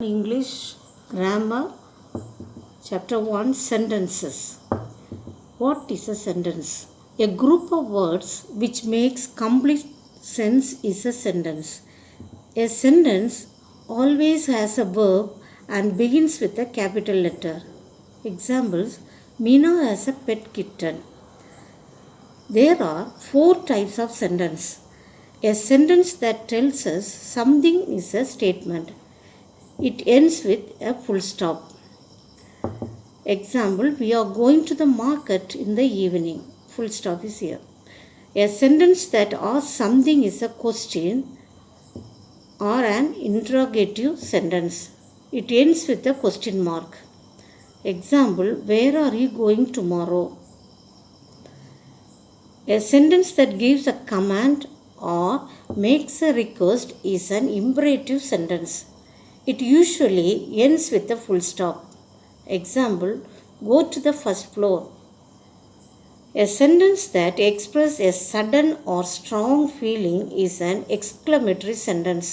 English Grammar Chapter 1 Sentences. What is a sentence? A group of words which makes complete sense is a sentence. A sentence always has a verb and begins with a capital letter. Examples: Meena has a pet kitten. There are 4 types of sentence. A sentence that tells us something is a statement. It ends with a full stop. Example: we are going to the market in the evening. Full stop is here. A sentence that asks something is a question or an interrogative sentence. It ends with a question mark. Example: where are you going tomorrow? A sentence that gives a command or makes a request is an imperative sentence. It usually ends with a full stop. Example: go to the first floor. A sentence that expresses a sudden or strong feeling is an exclamatory sentence.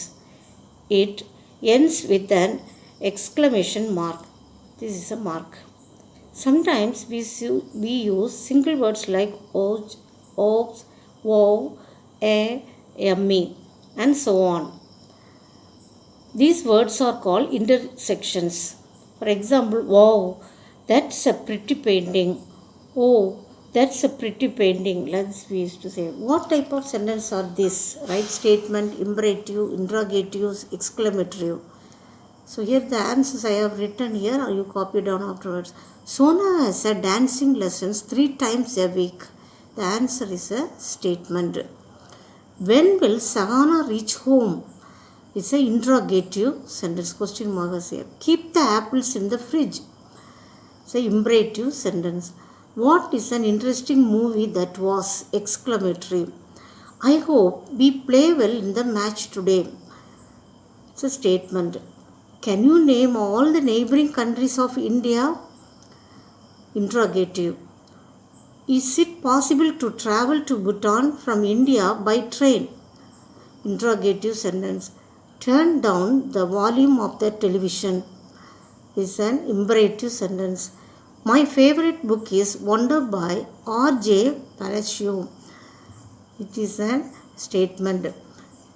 It ends with an exclamation mark. This is a mark. Sometimes we use single words like oops, wow, yummy, and so on. These words are called intersections. For example, wow, that's a pretty painting. Oh, that's a pretty painting. Let's we used to say. What type of sentence are these? Right statement, imperative, interrogative, exclamatory. So here the answers I have written here, or you copy down afterwards. Sona has a dancing lessons 3 times a week. The answer is a statement. When will Savannah reach home? It's an interrogative sentence, question mark is here. Keep the apples in the fridge. It's an imperative sentence. What is an interesting movie that was? Exclamatory. I hope we play well in the match today. It's a statement. Can you name all the neighboring countries of India? Interrogative. Is it possible to travel to Bhutan from India by train? Interrogative sentence. Turn down the volume of the television is an imperative sentence. My favorite book is Wonder by R.J. Palacio. It is a statement.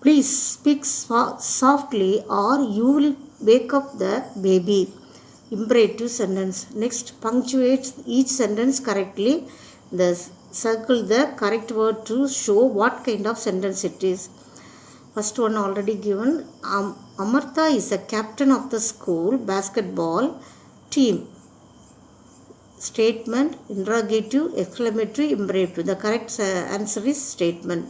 Please speak softly or you will wake up the baby. Imperative sentence. Next, punctuate each sentence correctly. Circle the correct word to show what kind of sentence it is. First one already given. Amartha is a captain of the school basketball team. Statement, interrogative, exclamatory, imperative. The correct answer is statement.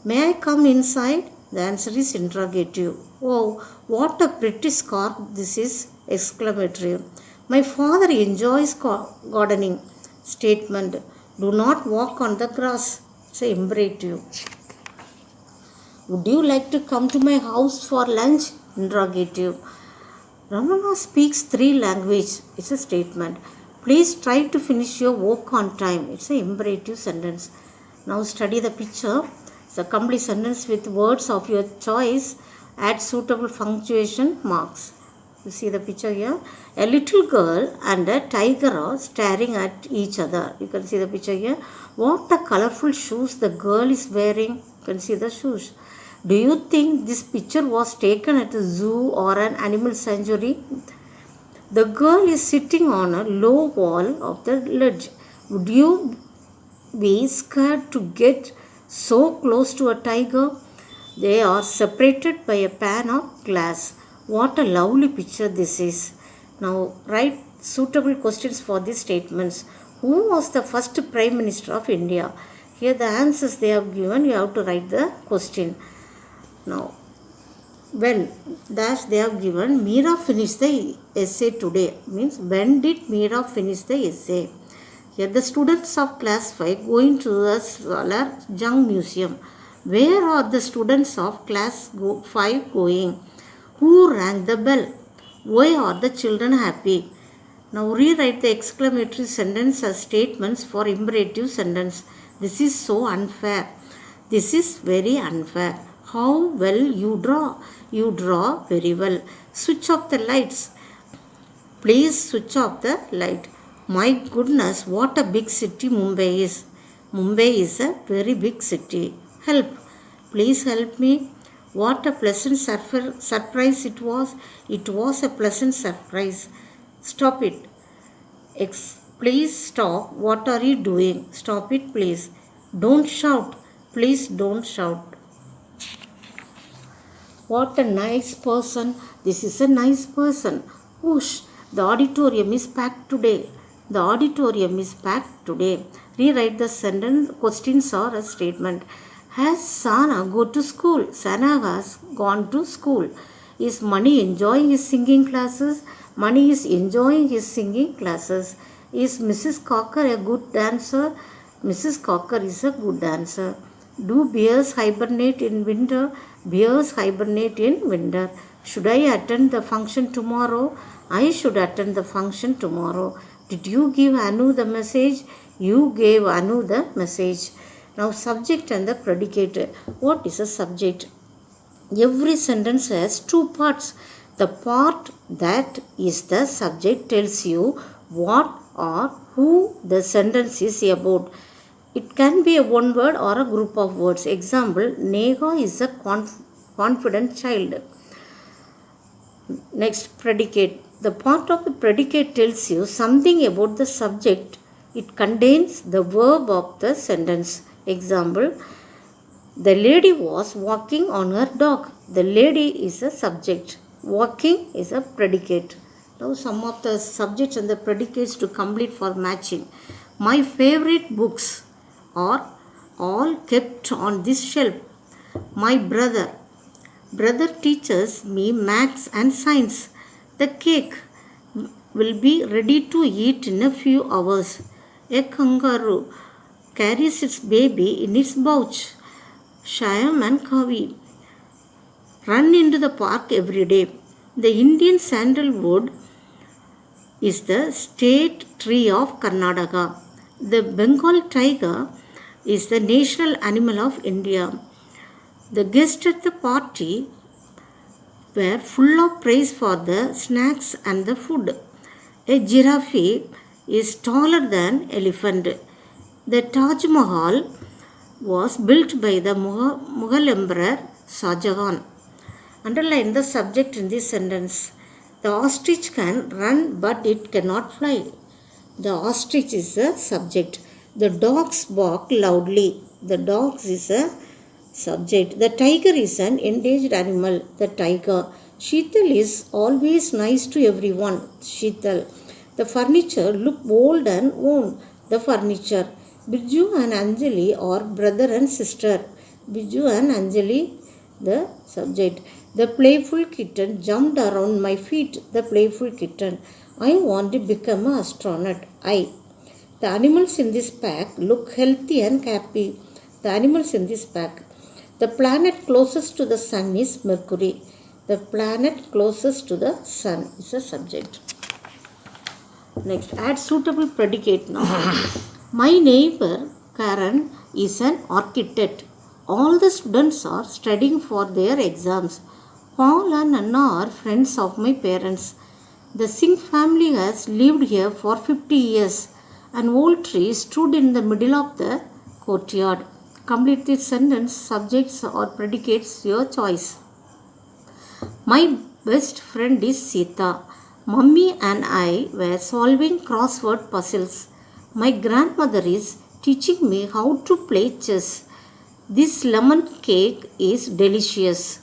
May I come inside? The answer is interrogative. Oh, what a pretty scarf this is! Exclamatory. My father enjoys gardening. Statement. Do not walk on the grass. It's an imperative. Would you like to come to my house for lunch? Interrogative. Ramana speaks 3 languages. It's a statement. Please try to finish your work on time. It's an imperative sentence. Now study the picture. It's a complete sentence with words of your choice. Add suitable punctuation marks. You see the picture here. A little girl and a tiger are staring at each other. You can see the picture here. What a colorful shoes the girl is wearing. You can see the shoes. Do you think this picture was taken at a zoo or an animal sanctuary? The girl is sitting on a low wall of the ledge. Would you be scared to get so close to a tiger? They are separated by a pane of glass. What a lovely picture this is. Now write suitable questions for these statements. Who was the first Prime Minister of India? Here the answers they have given. You have to write the question. Now, when dash they have given, Meera finished the essay today. Means when did Meera finish the essay? Here the students of class 5 going to the Salar Jung Museum. Where are the students of class 5 going? Who rang the bell? Why are the children happy? Now rewrite the exclamatory sentence as statements for imperative sentence. This is so unfair. This is very unfair. How well you draw. You draw very well. Switch off the lights. Please switch off the light. My goodness, what a big city Mumbai is. Mumbai is a very big city. Help. Please help me. What a pleasant surprise it was. It was a pleasant surprise. Stop it. Please stop. What are you doing? Stop it, please. Don't shout. Please don't shout. What a nice person. This is a nice person. Whoosh. The auditorium is packed today. The auditorium is packed today. Rewrite the sentence, questions or a statement. Has Sana go to school? Sana has gone to school. Is Mani enjoying his singing classes? Mani is enjoying his singing classes. Is Mrs. Cocker a good dancer? Mrs. Cocker is a good dancer. Do bears hibernate in winter? Bears hibernate in winter. Should I attend the function tomorrow? I should attend the function tomorrow. Did you give Anu the message? You gave Anu the message. Now subject and the predicate. What is a subject? Every sentence has two parts. The part that is the subject tells you what or who the sentence is about. It can be a one word or a group of words. Example, Neha is a confident child. Next, predicate. The part of the predicate tells you something about the subject. It contains the verb of the sentence. Example, the lady was walking on her dog. The lady is a subject. Walking is a predicate. Now some of the subjects and the predicates to complete for matching. My favorite books are all kept on this shelf. My brother teaches me maths and science. The cake will be ready to eat in a few hours. A kangaroo carries its baby in its pouch. Shyam and Kavi run into the park every day. The Indian sandalwood is the state tree of Karnataka. The Bengal tiger is the national animal of India. The guests at the party were full of praise for the snacks and the food. A giraffe is taller than elephant. The Taj Mahal was built by the Mughal Emperor Shah Jahan. Underline the subject in this sentence. The ostrich can run but it cannot fly. The ostrich is a subject. The dogs bark loudly. The dogs is a subject. The tiger is an endangered animal. The tiger. Sheetal is always nice to everyone. Sheetal. The furniture look old and worn. The furniture. Biju and Anjali are brother and sister. Biju and Anjali, the subject. The playful kitten jumped around my feet. The playful kitten. I want to become an astronaut. I. The animals in this pack look healthy and happy. The animals in this pack. The planet closest to the sun is Mercury. The planet closest to the sun is a subject. Next, add suitable predicate now. My neighbor Karen is an architect. All the students are studying for their exams. Paul and Anna are friends of my parents. The Singh family has lived here for 50 years. An old tree stood in the middle of the courtyard. Complete this sentence, subjects or predicates, your choice. My best friend is Sita. Mummy and I were solving crossword puzzles. My grandmother is teaching me how to play chess. This lemon cake is delicious.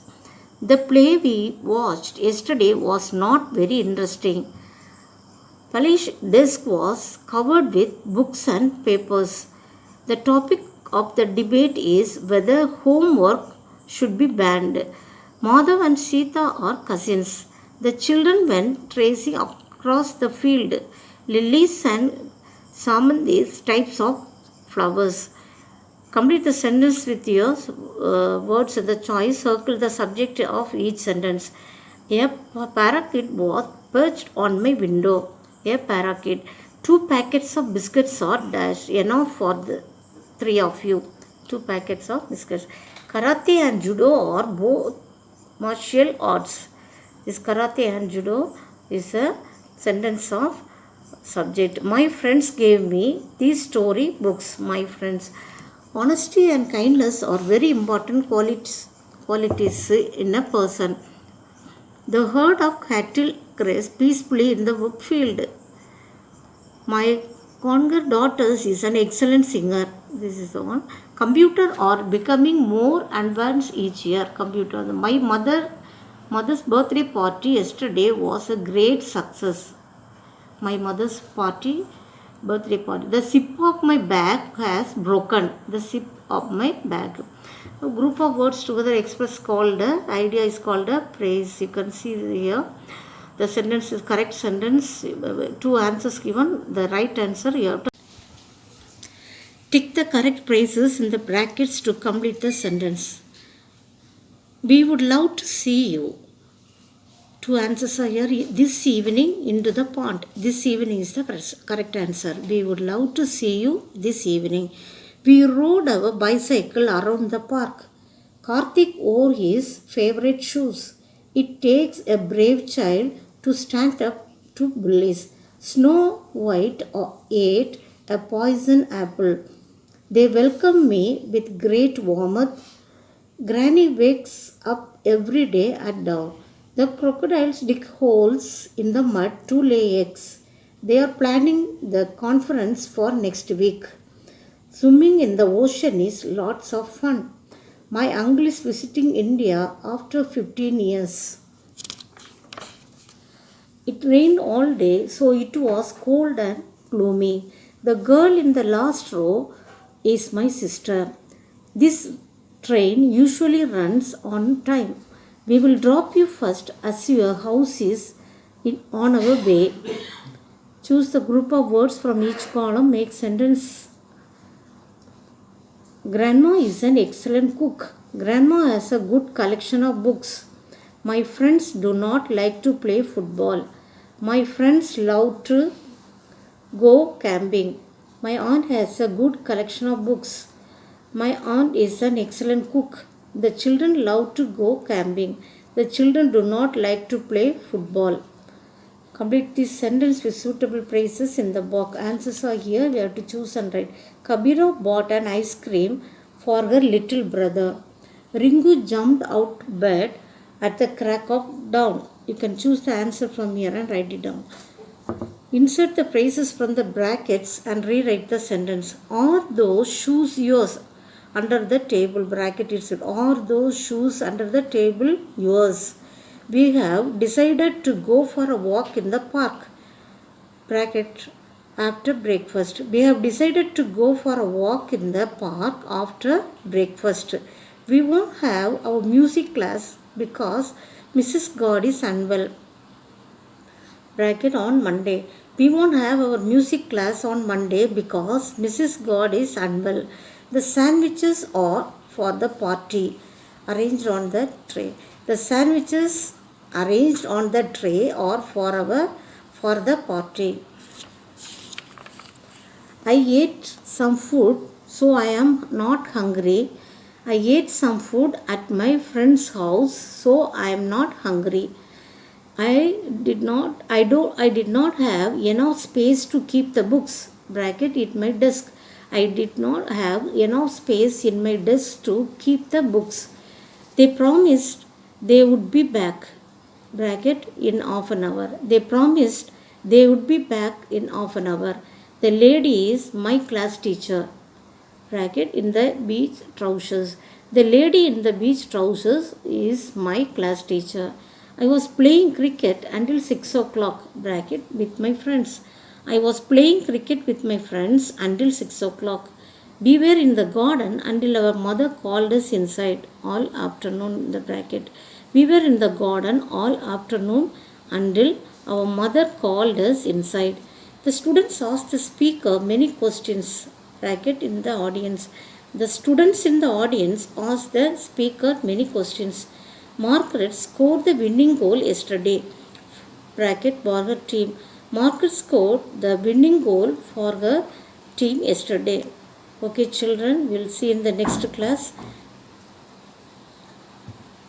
The play we watched yesterday was not very interesting. Palish's desk was covered with books and papers. The topic of the debate is whether homework should be banned. Madhav and Sita are cousins. The children went racing across the field. Lilies and samanthis, types of flowers. Complete the sentence with your words in the choice. Circle the subject of each sentence. A parakeet was perched on my window. A parakeet. 2 packets of biscuits are dash enough for the 3 of you. 2 packets of biscuits. Karate and judo are both martial arts. This karate and judo is a sentence of subject. My friends gave me these story books. My friends. Honesty and kindness are very important qualities in a person. The herd of cattle grazed peacefully in the wheat field. My younger daughters is an excellent singer. This is the one. Computer are becoming more advanced each year. Computer. My mother's birthday party yesterday was a great success. My mother's birthday party. The zip of my bag has broken. The zip of my bag. A group of words together express called idea is called a praise. You can see here. The sentence is correct sentence. 2 answers given. The right answer you have to tick the correct phrases in the brackets to complete the sentence. We would love to see you. 2 answers are here. This evening into the pond. This evening is the correct answer. We would love to see you this evening. We rode our bicycle around the park. Karthik wore his favorite shoes. It takes a brave child to stand up to bullies. Snow White ate a poison apple. They welcome me with great warmth. Granny wakes up every day at dawn. The crocodiles dig holes in the mud to lay eggs. They are planning the conference for next week. Swimming in the ocean is lots of fun. My uncle is visiting India after 15 years. It rained all day, so it was cold and gloomy. The girl in the last row is my sister. This train usually runs on time. We will drop you first as your house is on our way. Choose the group of words from each column. Make sentence. Grandma is an excellent cook. Grandma has a good collection of books. My friends do not like to play football. My friends love to go camping. My aunt has a good collection of books. My aunt is an excellent cook. The children love to go camping. The children do not like to play football. Complete this sentence with suitable phrases in the box. Answers are here. We have to choose and write. Kabira bought an ice cream for her little brother. Ringu jumped out of bed at the crack of dawn. You can choose the answer from here and write it down. Insert the phrases from the brackets and rewrite the sentence. Are those shoes yours? Under the table, bracket it said, are those shoes under the table yours? We have decided to go for a walk in the park. Bracket after breakfast. We have decided to go for a walk in the park after breakfast. We won't have our music class because Mrs. God is unwell. Bracket on Monday. We won't have our music class on Monday because Mrs. God is unwell. The sandwiches are for the party arranged on the tray. The sandwiches arranged on the tray are for the party. I ate some food, so I am not hungry. I ate some food at my friend's house, so I am not hungry. I did not have enough space to keep the books. Bracket in my desk. I did not have enough space in my desk to keep the books. They promised they would be back. Bracket in half an hour. They promised they would be back in half an hour. The lady is my class teacher. Bracket in the beach trousers. The lady in the beach trousers is my class teacher. I was playing cricket until 6 o'clock. Bracket with my friends. I was playing cricket with my friends until 6 o'clock. We were in the garden until our mother called us inside all afternoon. The bracket. We were in the garden all afternoon until our mother called us inside. The students asked the speaker many questions. Bracket in the audience. The students in the audience asked the speaker many questions. Margaret scored the winning goal yesterday. Bracket for her team. Margaret scored the winning goal for her team yesterday. Okay children, we'll see in the next class.